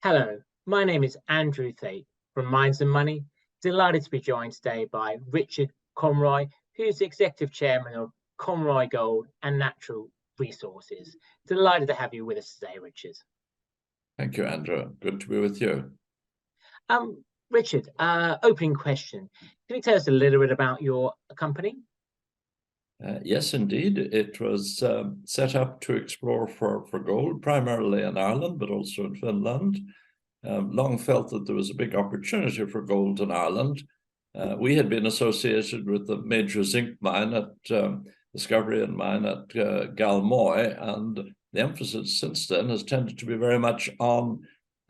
Hello, my name is Andrew Thate from Minds and Money. Delighted to be joined today by Richard Conroy, who's the Executive Chairman of Conroy Gold and Natural Resources. Delighted to have you with us today, Richard. Thank you, Andrew. Good to be with you. Richard, opening question. Can you tell us a little bit about your company? Yes, indeed. It was set up to explore for gold, primarily in Ireland, but also in Finland. Long felt that there was a big opportunity for gold in Ireland. We had been associated with the major zinc mine discovery and mine at Galmoy, and the emphasis since then has tended to be very much on,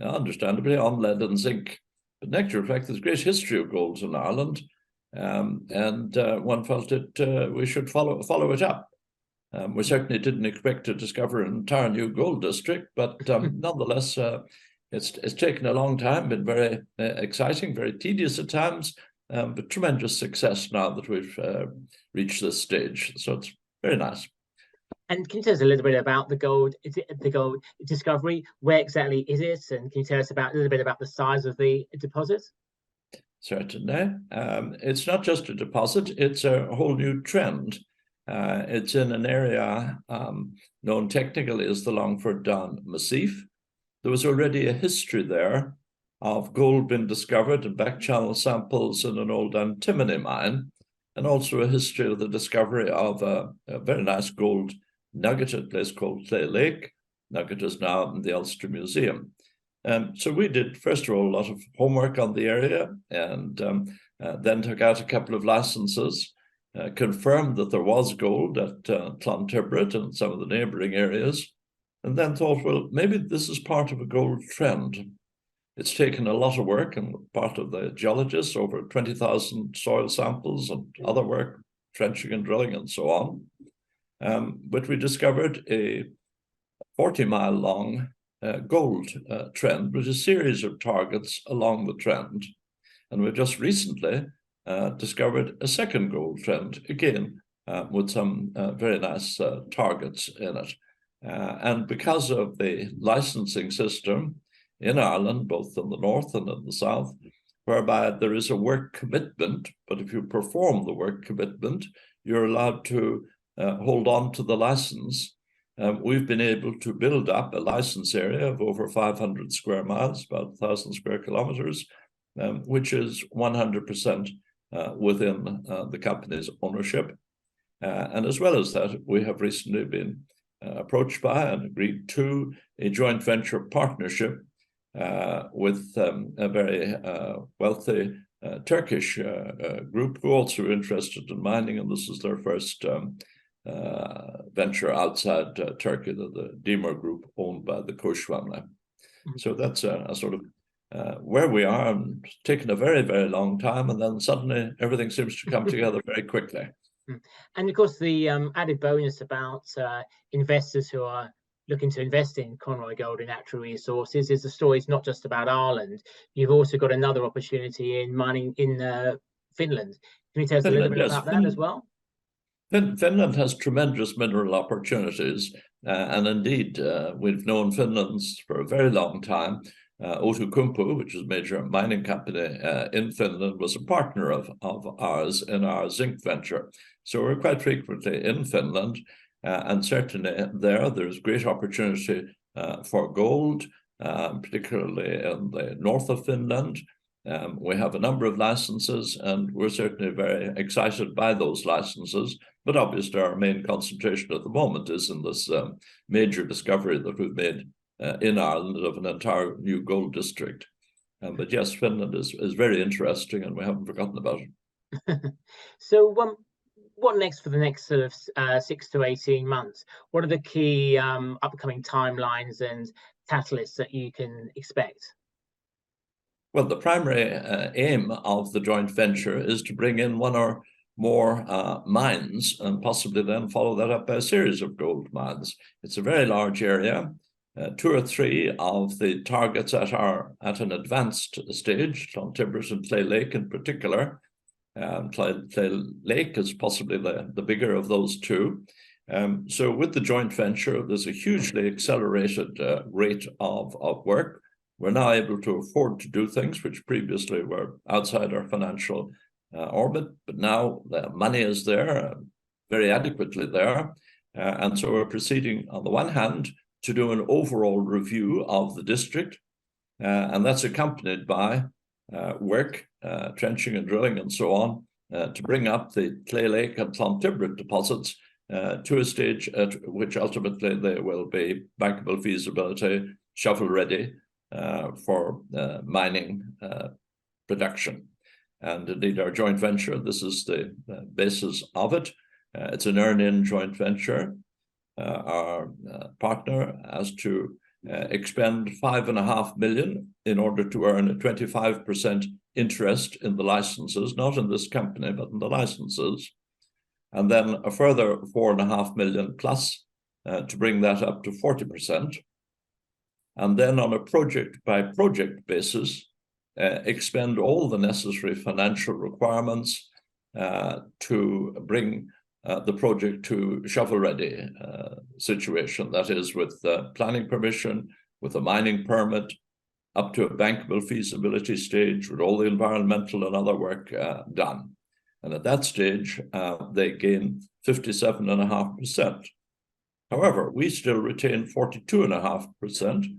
understandably, on lead and zinc. But in actual fact, there's great history of gold in Ireland. One felt that we should follow it up. We certainly didn't expect to discover an entire new gold district, but nonetheless, it's taken a long time, been very exciting, very tedious at times, but tremendous success now that we've reached this stage. So it's very nice. And can you tell us a little bit about the gold? Is it the gold discovery? Where exactly is it? And can you tell us a little bit about the size of the deposit? Certainly. It's not just a deposit, it's a whole new trend. It's in an area known technically as the Longford Down Massif. There was already a history there of gold being discovered in back-channel samples in an old antimony mine, and also a history of the discovery of a very nice gold nugget at a place called Clay Lake. Nugget is now in the Ulster Museum. So we did, first of all, a lot of homework on the area, and then took out a couple of licenses, confirmed that there was gold at Clontibret and some of the neighboring areas, and then thought, well, maybe this is part of a gold trend. It's taken a lot of work and part of the geologists, over 20,000 soil samples and other work, trenching and drilling and so on. But we discovered a 40-mile long gold trend with a series of targets along the trend. And we just recently discovered a second gold trend, again, with some very nice targets in it. And because of the licensing system in Ireland, both in the north and in the south, whereby there is a work commitment, but if you perform the work commitment, you're allowed to hold on to the license. We've been able to build up a license area of over 500 square miles, about 1,000 square kilometers, which is 100% within the company's ownership. And as well as that, we have recently been approached by and agreed to a joint venture partnership with a very wealthy Turkish group who also are interested in mining, and this is their first venture outside Turkey, the Dimar Group, owned by the Kush family. So that's a sort of where we are, and it's taken a very, very long time, and then suddenly everything seems to come together very quickly. And of course, the added bonus about investors who are looking to invest in Conroy Gold and Natural Resources is the story's not just about Ireland. You've also got another opportunity in mining in Finland. Can you tell us a little bit about that as well? Finland has tremendous mineral opportunities, and indeed, we've known Finland for a very long time. Outokumpu, which is a major mining company in Finland, was a partner of ours in our zinc venture. So we're quite frequently in Finland, and certainly there's great opportunity for gold, particularly in the north of Finland. We have a number of licenses, and we're certainly very excited by those licenses. But obviously, our main concentration at the moment is in this major discovery that we've made in Ireland of an entire new gold district. But yes, Finland is very interesting, and we haven't forgotten about it. So what next for the next sort of 6 to 18 months? What are the key upcoming timelines and catalysts that you can expect? Well, the primary aim of the joint venture is to bring in one or more mines, and possibly then follow that up by a series of gold mines. It's a very large area. 2 or 3 of the targets at an advanced stage, Clontibret and Clay Lake in particular. Clay Lake is possibly the bigger of those 2. So with the joint venture, there's a hugely accelerated rate of work. We're now able to afford to do things which previously were outside our financial orbit, but now the money is there, very adequately there. And so we're proceeding, on the one hand, to do an overall review of the district, and that's accompanied by work, trenching and drilling and so on, to bring up the Clay Lake and Clontibrick deposits to a stage at which ultimately they will be bankable feasibility, shovel ready for mining production. And indeed our joint venture, this is the basis of it. It's an earn-in joint venture. Our partner has to expend $5.5 million in order to earn a 25% interest in the licenses, not in this company, but in the licenses. And then a further $4.5 million plus to bring that up to 40%. And then on a project-by-project basis, expend all the necessary financial requirements to bring the project to shovel-ready situation. That is, with planning permission, with a mining permit, up to a bankable feasibility stage, with all the environmental and other work done. And at that stage, they gain 57.5%. However, we still retain 42.5%,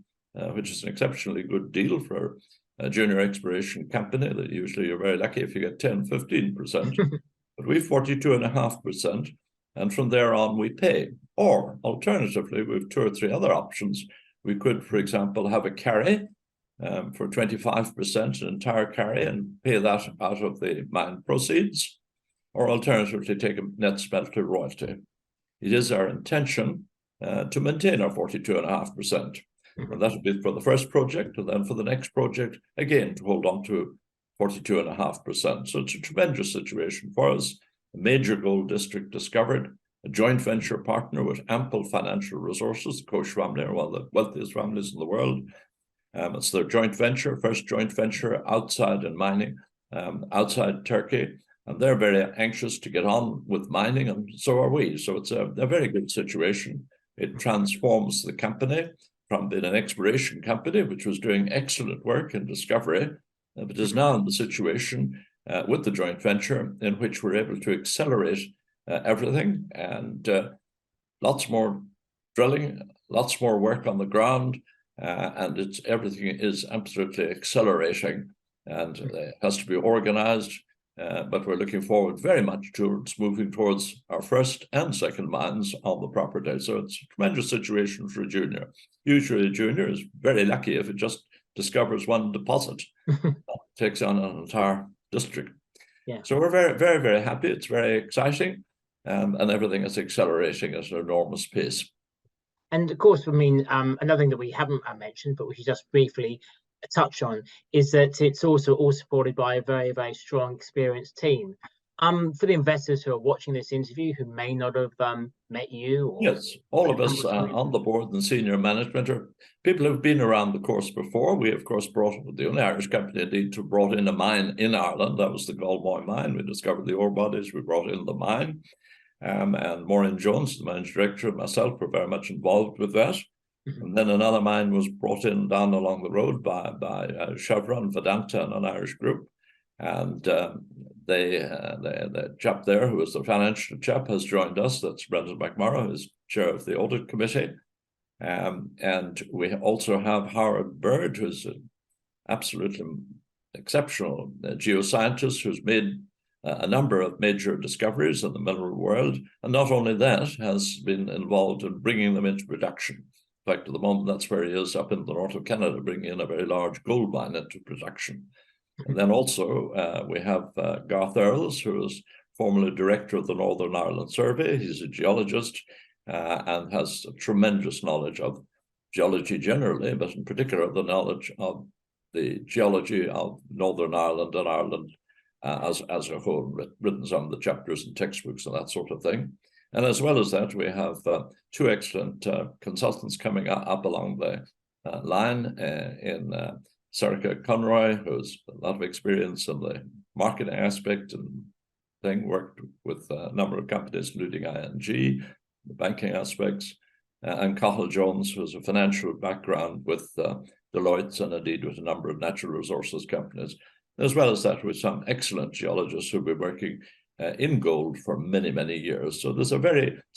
which is an exceptionally good deal for a junior exploration company. That usually you're very lucky if you get 10, 15%. But we've 42.5%, and from there on we pay. Or alternatively, we have 2 or 3 other options. We could, for example, have a carry for 25%, an entire carry, and pay that out of the mine proceeds, or alternatively take a net smelter royalty. It is our intention to maintain our 42.5%. And that would be for the first project, and then for the next project, again, to hold on to 42.5%. So it's a tremendous situation for us. A major gold district discovered, a joint venture partner with ample financial resources. The Koch family are one of the wealthiest families in the world. It's their joint venture, first joint venture outside in mining, outside Turkey. And they're very anxious to get on with mining, and so are we. So it's a very good situation. It transforms the company from being an exploration company, which was doing excellent work in discovery, but is now in the situation with the joint venture in which we're able to accelerate everything, and lots more drilling, lots more work on the ground, and everything is absolutely accelerating, and it has to be organized. But we're looking forward very much towards moving towards our first and second mines on the property. So it's a tremendous situation for a junior. Usually a junior is very lucky if it just discovers one deposit, takes on an entire district. Yeah. So we're very, very, very happy. It's very exciting, and everything is accelerating at an enormous pace. And of course, I mean, another thing that we haven't mentioned, but we should just briefly touch on, is that it's also all supported by a very, very strong, experienced team. For the investors who are watching this interview who may not have met you, or yes, all of us on the board and senior management are people who've been around the course before. We, of course, brought the only Irish company indeed to brought in a mine in Ireland. That was the Galmoy mine. We discovered the ore bodies. We brought in the mine, and Maureen Jones, the managing director, and myself were very much involved with that. And then another mine was brought in down along the road by Chevron, Vedanta, and an Irish group. And the chap there, who is the financial chap, has joined us. That's Brendan McMurrough, who's chair of the audit committee. And we also have Howard Bird, who's an absolutely exceptional geoscientist who's made a number of major discoveries in the mineral world. And not only that, has been involved in bringing them into production. In fact, at the moment, that's where he is up in the north of Canada, bringing in a very large gold mine into production. And then also we have Garth Earls, who is formerly director of the Northern Ireland Survey. He's a geologist and has a tremendous knowledge of geology generally, but in particular the knowledge of the geology of Northern Ireland and Ireland as a whole, written some of the chapters and textbooks and that sort of thing. And as well as that, we have 2 excellent consultants coming up along the line in Serica Conroy, who has a lot of experience in the marketing aspect and thing, worked with a number of companies, including ING, the banking aspects, and Cathal Jones, who has a financial background with Deloitte's and indeed with a number of natural resources companies, as well as that with some excellent geologists who've been working in gold for many, many years. So it's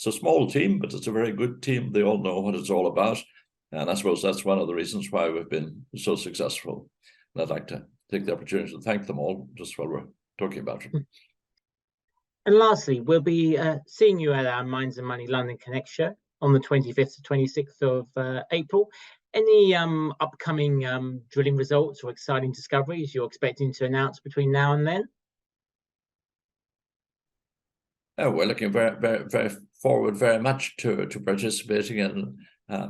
a small team, but it's a very good team. They all know what it's all about. And I suppose that's one of the reasons why we've been so successful. And I'd like to take the opportunity to thank them all just while we're talking about it. And lastly, we'll be seeing you at our Mines and Money London Connect show on the 25th to 26th of April. Any upcoming drilling results or exciting discoveries you're expecting to announce between now and then? We're looking very forward very much to participating in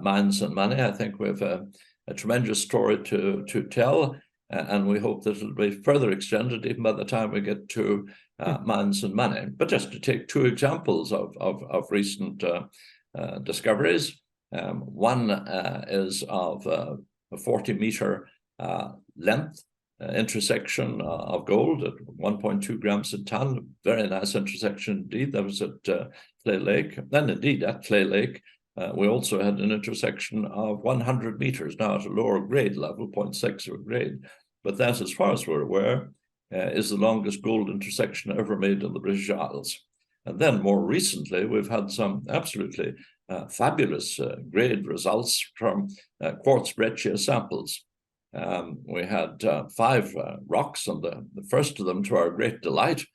Mines and Money. I think we have a tremendous story to tell, and we hope that it'll be further extended even by the time we get to Mines and Money. But just to take two examples of recent discoveries, one is of a 40-meter length intersection of gold at 1.2 grams a ton. Very nice intersection indeed. That was at Clay Lake. And indeed at Clay Lake, we also had an intersection of 100 meters, now at a lower grade level, 0.6 of a grade. But that, as far as we're aware, is the longest gold intersection ever made in the British Isles. And then more recently, we've had some absolutely fabulous grade results from quartz breccia samples. We had 5 rocks, and the first of them, to our great delight,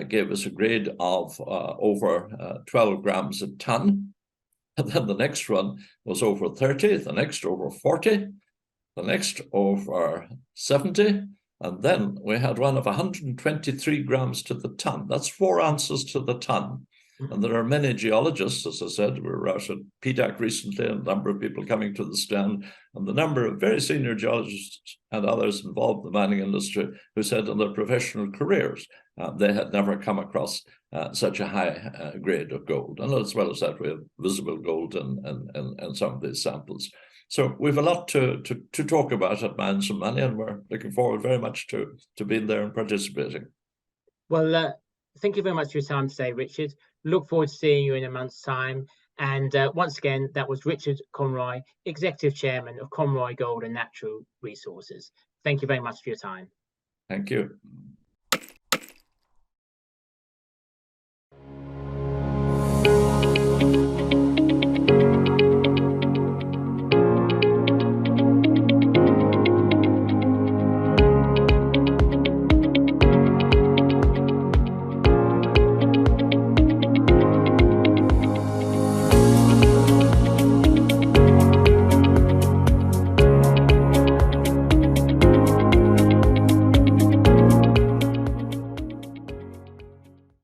gave us a grade of over 12 grams a ton. And then the next one was over 30, the next over 40, the next over 70, and then we had one of 123 grams to the ton. That's 4 ounces to the ton. And there are many geologists, as I said. We were out at PDAC recently, and a number of people coming to the stand, and the number of very senior geologists and others involved in the mining industry who said in their professional careers they had never come across such a high grade of gold. And as well as that, we have visible gold in some of these samples. So we have a lot to talk about at Mines and Money, and we're looking forward very much to being there and participating. Well, thank you very much for your time today, Richard. Look forward to seeing you in a month's time. And once again, that was Richard Conroy, Executive Chairman of Conroy Gold and Natural Resources. Thank you very much for your time. Thank you.